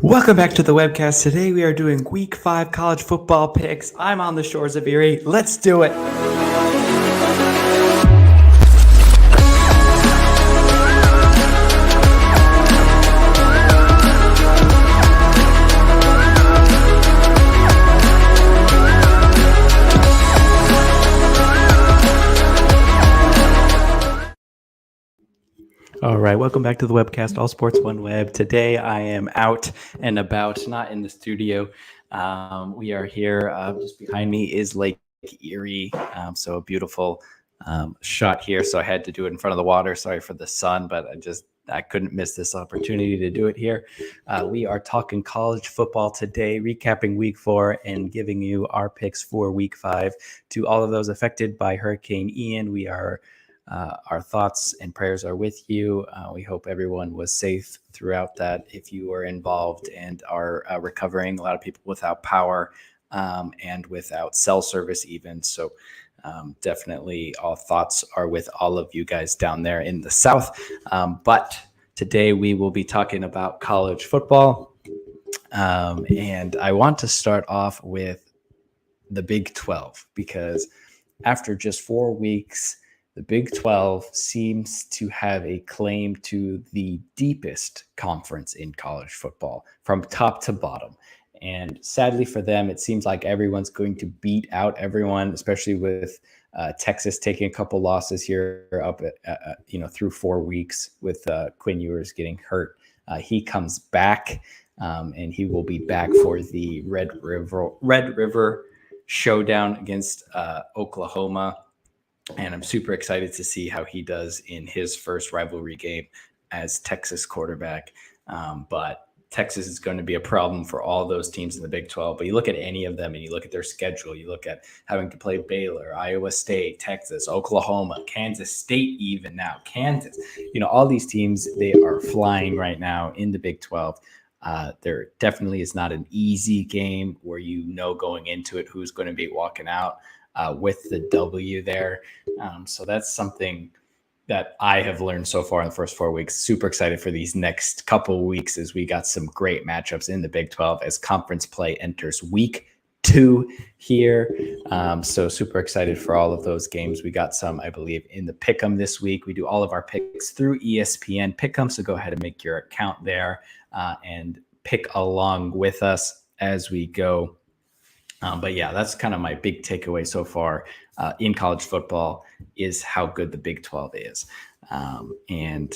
Welcome back to the webcast. Today we are doing Week 5 college football picks. I'm on the shores of Erie. Let's do it. All right, welcome back to the webcast, All Sports One Web. Today I am out and about, not in the studio. We are here. Just behind me is Lake Erie, so a beautiful shot here. So I had to do it in front of the water. Sorry for the sun, but I couldn't miss this opportunity to do it here. We are talking college football today, recapping Week 4 and giving you our picks for Week 5. To all of those affected by Hurricane Ian, our thoughts and prayers are with you. We hope everyone was safe throughout that. If you were involved and are recovering, a lot of people without power and without cell service even. So definitely all thoughts are with all of you guys down there in the South. But today we will be talking about college football. And I want to start off with the Big 12 because after just 4 weeks, the Big 12 seems to have a claim to the deepest conference in college football from top to bottom. And sadly for them, it seems like everyone's going to beat out everyone, especially with Texas taking a couple losses here up through 4 weeks with Quinn Ewers getting hurt. He comes back and he will be back for the Red River showdown against Oklahoma. And I'm super excited to see how he does in his first rivalry game as Texas quarterback. But Texas is going to be a problem for all those teams in the Big 12. But you look at any of them and you look at their schedule, you look at having to play Baylor, Iowa State, Texas, Oklahoma, Kansas State, even now, Kansas. All these teams, they are flying right now in the Big 12. There definitely is not an easy game where going into it who's going to be walking out with the W there. So that's something that I have learned so far in the first 4 weeks. Super excited for these next couple of weeks as we got some great matchups in the Big 12 as conference play enters Week 2 here. So super excited for all of those games. We got some, I believe, in the Pick'em this week. We do all of our picks through ESPN Pick'em, so go ahead and make your account there and pick along with us as we go. But yeah, that's kind of my big takeaway so far in college football is how good the Big 12 is. And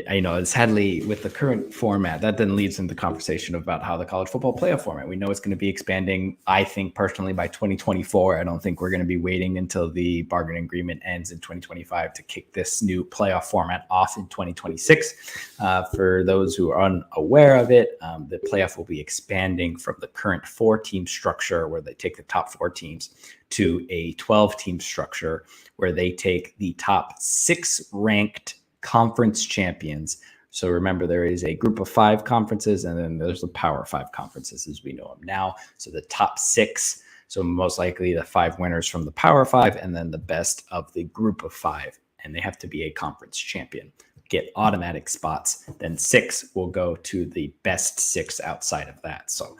I know sadly with the current format, that then leads into the conversation about how the college football playoff format. We know it's going to be expanding, I think personally, by 2024. I don't think we're going to be waiting until the bargaining agreement ends in 2025 to kick this new playoff format off in 2026. For those who are unaware of it, the playoff will be expanding from the current 4-team structure where they take the top 4 teams to a 12-team structure where they take the top 6 ranked conference champions. So remember, there is a group of 5 conferences, and then there's the Power 5 conferences as we know them now. So the top 6, so most likely the 5 winners from the Power 5, and then the best of the group of 5, and they have to be a conference champion, get automatic spots. Then 6 will go to the best 6 outside of that. So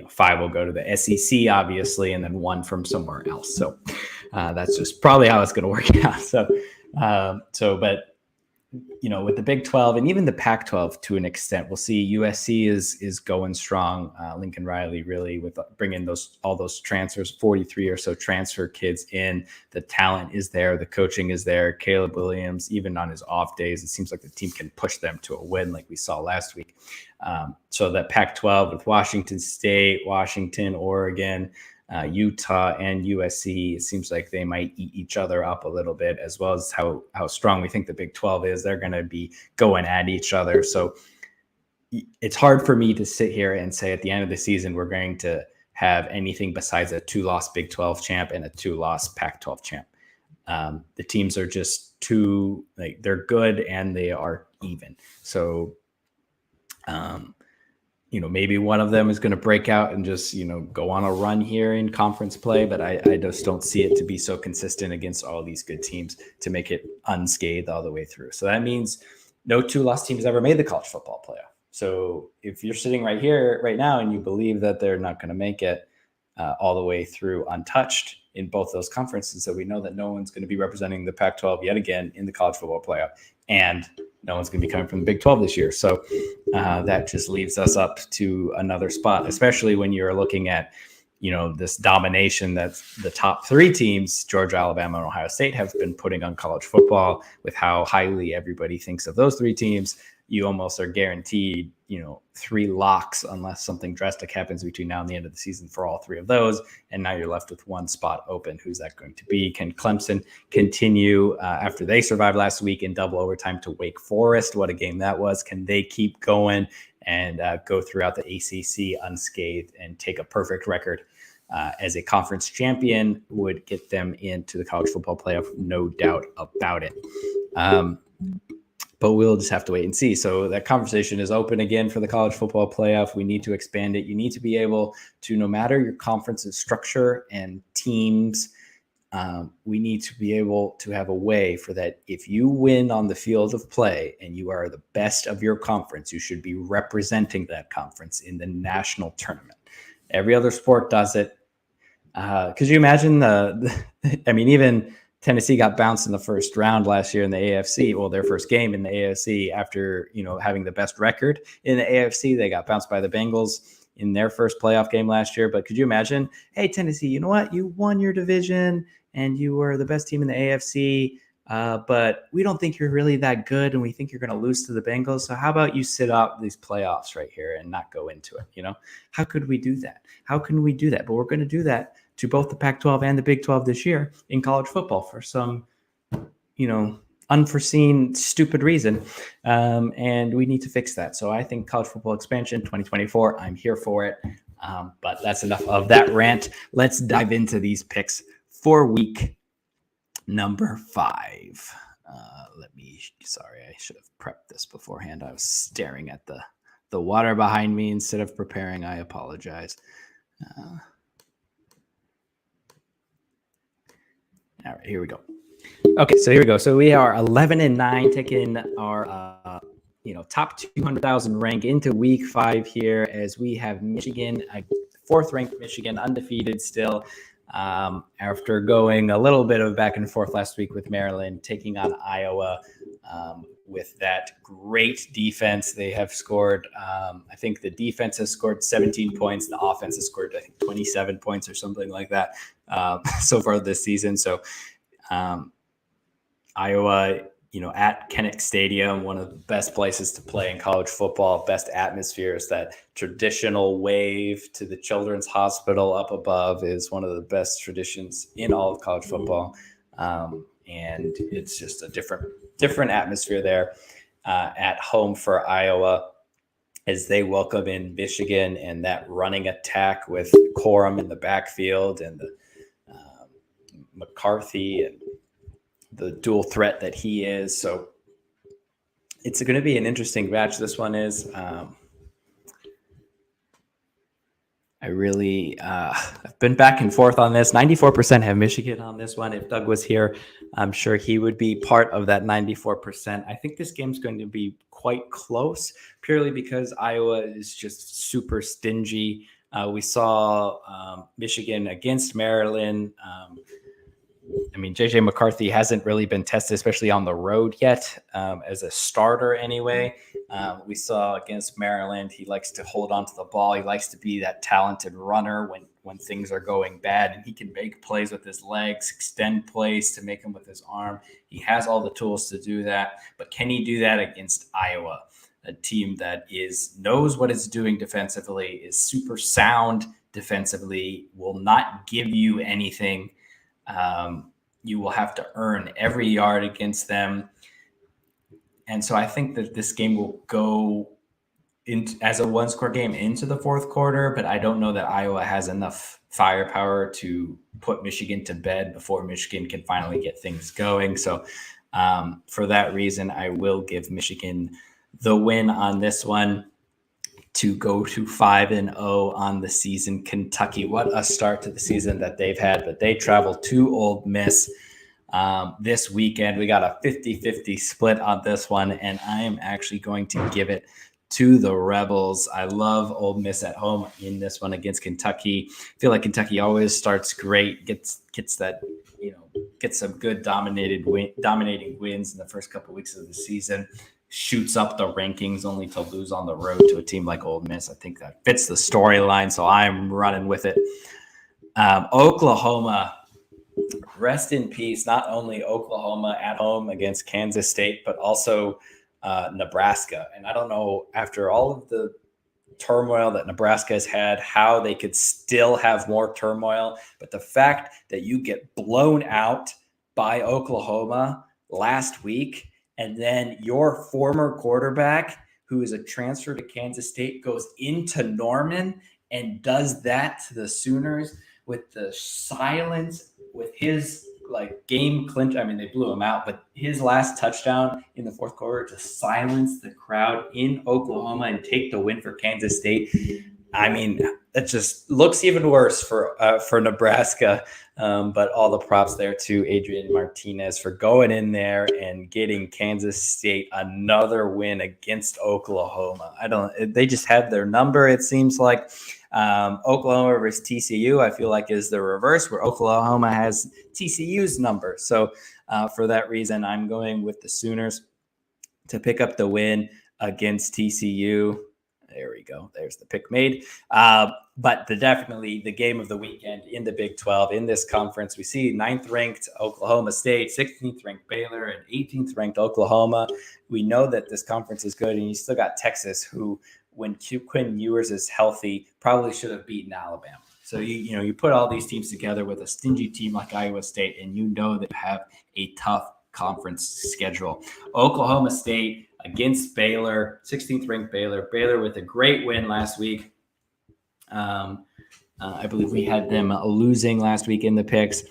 5 will go to the SEC, obviously, and then 1 from somewhere else. So that's just probably how it's going to work out. But with the Big 12 and even the Pac-12 to an extent, we'll see USC is going strong. Lincoln Riley really with bringing all those transfers, 43 or so transfer kids in. The talent is there. The coaching is there. Caleb Williams, even on his off days, it seems like the team can push them to a win like we saw last week. So that Pac-12 with Washington State, Washington, Oregon, Utah and USC, it seems like they might eat each other up a little bit, as well as how strong we think the Big 12 is. They're going to be going at each other. So it's hard for me to sit here and say at the end of the season, we're going to have anything besides a 2-loss Big 12 champ and a 2-loss Pac-12 champ. The teams are just too, they're good and they are even. So, maybe one of them is going to break out and just, go on a run here in conference play, but I just don't see it to be so consistent against all these good teams to make it unscathed all the way through. So that means no 2-loss teams ever made the college football playoff. So if you're sitting right here, right now, and you believe that they're not going to make it all the way through untouched in both those conferences, so we know that no one's going to be representing the Pac-12 yet again in the college football playoff, and no one's going to be coming from the Big 12 this year. So that just leaves us up to another spot, especially when you're looking at, this domination that the top three teams, Georgia, Alabama, and Ohio State, have been putting on college football, with how highly everybody thinks of those three teams. You almost are guaranteed, 3 locks unless something drastic happens between now and the end of the season for all 3 of those. And now you're left with 1 spot open. Who's that going to be? Can Clemson continue after they survived last week in double overtime to Wake Forest? What a game that was. Can they keep going and go throughout the ACC unscathed and take a perfect record as a conference champion? Would get them into the college football playoff, no doubt about it. But we'll just have to wait and see. So that conversation is open again for the college football playoff. We need to expand it. You need to be able to, no matter your conference's structure and teams, we need to be able to have a way for that. If you win on the field of play and you are the best of your conference, you should be representing that conference in the national tournament. Every other sport does it. Could you imagine even Tennessee got bounced in the first round last year in the AFC. Well, their first game in the AFC after, having the best record in the AFC. They got bounced by the Bengals in their first playoff game last year. But could you imagine, hey, Tennessee, you know what? You won your division and you were the best team in the AFC, but we don't think you're really that good and we think you're going to lose to the Bengals. So how about you sit out these playoffs right here and not go into it? How could we do that? How can we do that? But we're going to do that to both the Pac-12 and the Big 12 this year in college football for some, unforeseen, stupid reason. And we need to fix that. So I think college football expansion 2024, I'm here for it. But that's enough of that rant. Let's dive into these picks for week number 5. Sorry, I should have prepped this beforehand. I was staring at the water behind me instead of preparing. I apologize. All right, here we go. Okay, so here we go. So we are 11-9, taking our top 200,000 rank into week 5 here, as we have Michigan, 4th-ranked Michigan, undefeated still, after going a little bit of back and forth last week with Maryland, taking on Iowa. With that great defense, they have scored, I think the defense has scored 17 points. The offense has scored, I think, 27 points or something like that so far this season. So Iowa, at Kinnick Stadium, one of the best places to play in college football, best atmospheres. That traditional wave to the Children's Hospital up above is one of the best traditions in all of college football. And it's just a different atmosphere there at home for Iowa, as they welcome in Michigan and that running attack with Corum in the backfield and the McCarthy and the dual threat that he is. So it's going to be an interesting match. This one is. I've been back and forth on this. 94% have Michigan on this one. If Doug was here, I'm sure he would be part of that 94%. I think this game's going to be quite close, purely because Iowa is just super stingy. We saw Michigan against Maryland. JJ McCarthy hasn't really been tested, especially on the road yet, as a starter anyway. We saw against Maryland, he likes to hold on to the ball. He likes to be that talented runner when things are going bad, and he can make plays with his legs, extend plays to make them with his arm. He has all the tools to do that, but can he do that against Iowa, a team that knows what it's doing defensively, is super sound defensively, will not give you anything. You will have to earn every yard against them. And so I think that this game will go as a 1-score game into the 4th quarter, but I don't know that Iowa has enough firepower to put Michigan to bed before Michigan can finally get things going. So for that reason, I will give Michigan the win on this one to go to 5-0 on the season. Kentucky, what a start to the season that they've had, but they travel to Ole Miss this weekend. We got a 50-50 split on this one, and I am actually going to give it to the Rebels. I love Ole Miss at home in this one against Kentucky. I feel like Kentucky always starts great, gets that, gets some good dominating wins in the first couple of weeks of the season, shoots up the rankings only to lose on the road to a team like Ole Miss. I think that fits the storyline, so I'm running with it. Oklahoma, rest in peace. Not only Oklahoma at home against Kansas State, but also Nebraska. And I don't know, after all of the turmoil that Nebraska has had, how they could still have more turmoil. But the fact that you get blown out by Oklahoma last week, and then your former quarterback, who is a transfer to Kansas State, goes into Norman and does that to the Sooners with the silence, with his game clinch. I mean, they blew him out, but his last touchdown in the fourth quarter to silence the crowd in Oklahoma and take the win for Kansas State. I mean, it just looks even worse for Nebraska. But all the props there to Adrian Martinez for going in there and getting Kansas State another win against Oklahoma. They just have their number, it seems like. Oklahoma versus TCU, I feel like, is the reverse, where Oklahoma has TCU's number. So for that reason, I'm going with the Sooners to pick up the win against TCU. There we go. There's the pick made. But definitely the game of the weekend in the Big 12, in this conference, we see 9th-ranked Oklahoma State, 16th-ranked Baylor, and 18th-ranked Oklahoma. We know that this conference is good, and you still got Texas, who, when Quinn Ewers is healthy, probably should have beaten Alabama. So you put all these teams together with a stingy team like Iowa State, and you know that you have a tough conference schedule. Oklahoma State against Baylor, 16th-ranked Baylor. Baylor with a great win last week. I believe we had them losing last week in the picks.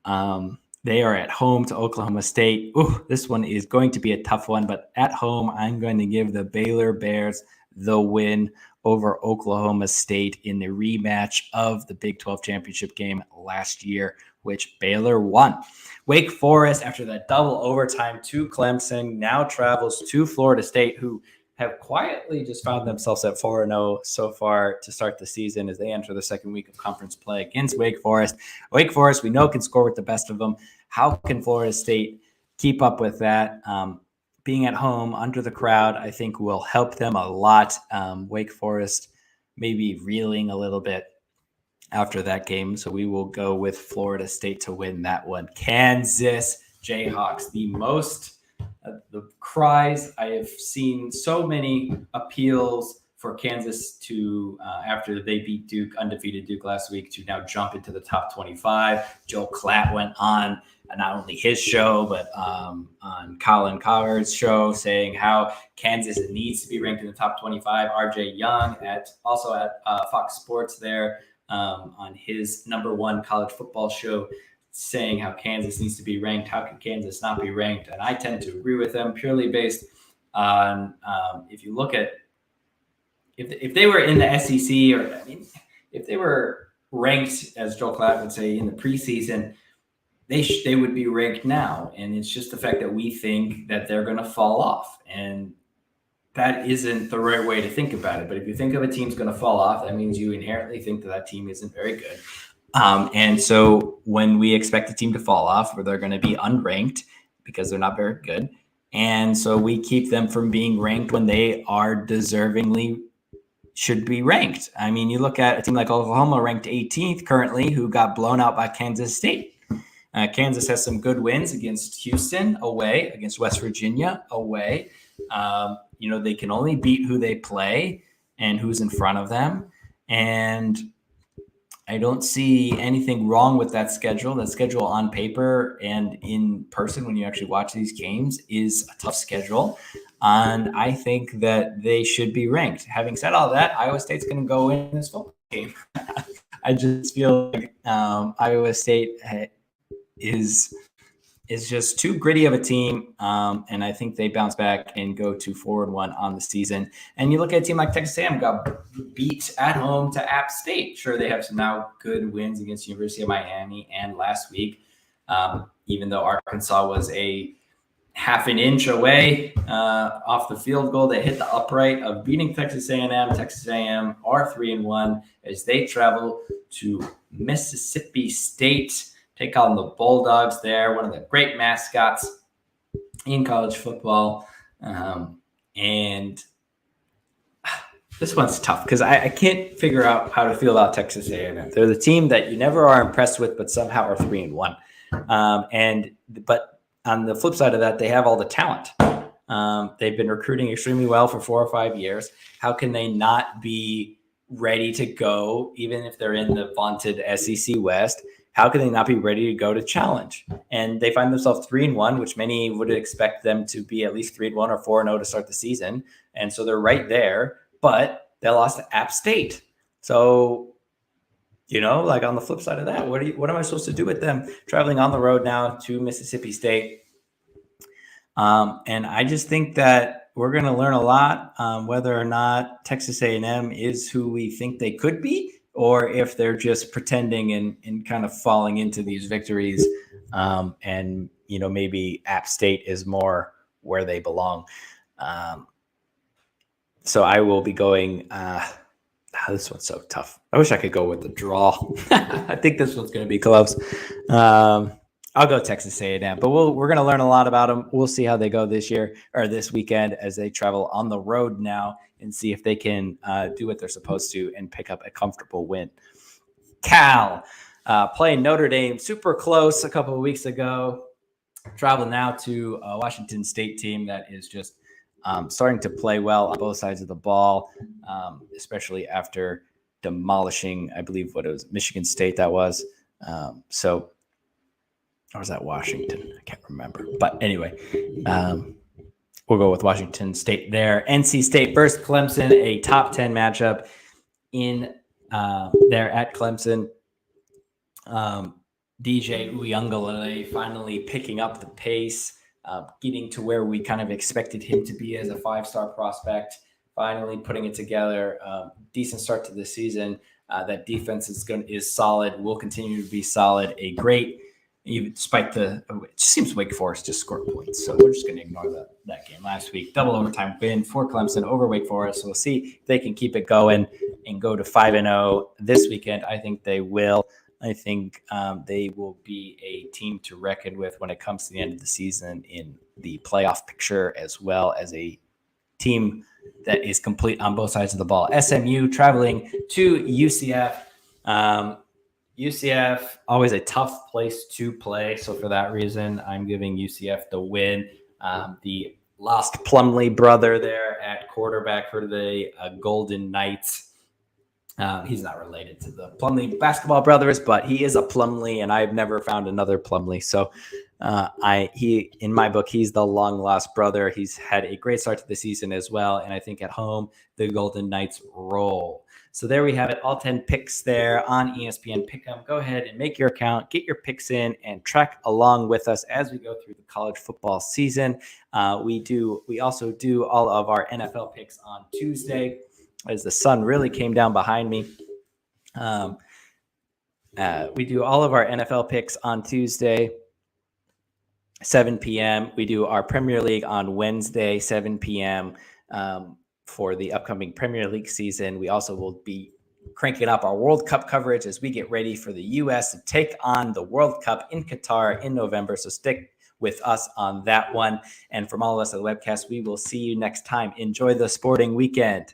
They are at home to Oklahoma State. Ooh, this one is going to be a tough one, but at home, I'm going to give the Baylor Bears the win over Oklahoma State in the rematch of the Big 12 championship game last year, which Baylor won. Wake Forest, after that double overtime to Clemson, now travels to Florida State, who have quietly just found themselves at 4-0 so far to start the season as they enter the second week of conference play against Wake Forest. Wake Forest, we know, can score with the best of them. How can Florida State keep up with that? Being at home under the crowd, I think, will help them a lot. Wake Forest maybe reeling a little bit after that game. So we will go with Florida State to win that one. Kansas Jayhawks, the cries. I have seen so many appeals for Kansas to, after they beat Duke, undefeated Duke last week, to now jump into the top 25. Joe Klatt went on not only his show, but on Colin Cowherd's show, saying how Kansas needs to be ranked in the top 25. RJ Young also at Fox Sports there on his #1 college football show, saying how Kansas needs to be ranked. How can Kansas not be ranked? And I tend to agree with them, purely based on if you look at if they were in the SEC, or if they were ranked, as Joel Klatt would say, in the preseason, they would be ranked now. And it's just the fact that we think that they're going to fall off, and that isn't the right way to think about it. But if you think of a team's going to fall off, that means you inherently think that team isn't very good. And so when we expect a team to fall off, where they're going to be unranked because they're not very good, and so we keep them from being ranked when they are deservingly should be ranked. I mean, you look at a team like Oklahoma, ranked 18th currently, who got blown out by Kansas State. Kansas has some good wins against Houston away, against West Virginia away. They can only beat who they play and who's in front of them. And I don't see anything wrong with that schedule. That schedule on paper and in person, when you actually watch these games, is a tough schedule. And I think that they should be ranked. Having said all that, Iowa State's going to go in this football game. I just feel like Iowa State is just too gritty of a team, and I think they bounce back and go to 4-1 on the season. And you look at a team like Texas A&M, got beat at home to App State. Sure, they have some now good wins against University of Miami and last week, even though Arkansas was a half an inch away off the field goal. They hit the upright of beating Texas A&M. Texas A&M are 3-1 as they travel to Mississippi State, take on the Bulldogs there, one of the great mascots in college football. And this one's tough because I can't figure out how to feel about Texas A&M. They're the team that you never are impressed with, but somehow are 3-1. But on the flip side of that, they have all the talent. They've been recruiting extremely well for 4 or 5 years. How can they not be ready to go, even if they're in the vaunted SEC West? How can they not be ready to go to challenge? And they find themselves 3-1, which many would expect them to be at least 3-1 or 4-0 to start the season. And so they're right there, but they lost to App State. So, like on the flip side of that, what am I supposed to do with them traveling on the road now to Mississippi State? And I just think that we're going to learn a lot whether or not Texas A&M is who we think they could be, or if they're just pretending and kind of falling into these victories. And maybe App State is more where they belong. So I will be going. This one's so tough. I wish I could go with the draw. I think this one's going to be close. I'll go Texas A&M, but we're going to learn a lot about them. We'll see how they go this year or this weekend as they travel on the road now and see if they can do what they're supposed to and pick up a comfortable win. Cal playing Notre Dame, super close a couple of weeks ago. Travel now to a Washington State team that is just starting to play well on both sides of the ball, especially after demolishing, I believe, what it was, Michigan State that was. Or was that Washington? I can't remember. But anyway, we'll go with Washington State there. NC State versus Clemson, a top 10 matchup in there at Clemson. DJ Uiagalelei finally picking up the pace, getting to where we kind of expected him to be as a 5-star prospect, finally putting it together. Decent start to the season. That defense is solid, will continue to be solid. A great, despite it just seems Wake Forest just scored points. So we're just going to ignore that game last week. Double overtime win for Clemson over Wake Forest. So we'll see if they can keep it going and go to 5-0 this weekend. I think they will. I think they will be a team to reckon with when it comes to the end of the season in the playoff picture, as well as a team that is complete on both sides of the ball. SMU traveling to UCF. UCF, always a tough place to play. So for that reason, I'm giving UCF the win. The lost Plumlee brother there at quarterback for the Golden Knights. He's not related to the Plumlee basketball brothers, but he is a Plumlee, and I've never found another Plumlee. So in my book, he's the long lost brother. He's had a great start to the season as well. And I think at home, the Golden Knights roll. So there we have it. All 10 picks there on ESPN Pick'em. Go ahead and make your account, get your picks in, and track along with us as we go through the college football season. We also do all of our NFL picks on Tuesday, as the sun really came down behind me. We do all of our NFL picks on Tuesday, 7 p.m. We do our Premier League on Wednesday, 7 p.m. For the upcoming Premier League season. We also will be cranking up our World Cup coverage as we get ready for the U.S. to take on the World Cup in Qatar in November. So stick with us on that one. And from all of us at the webcast, we will see you next time. Enjoy the sporting weekend.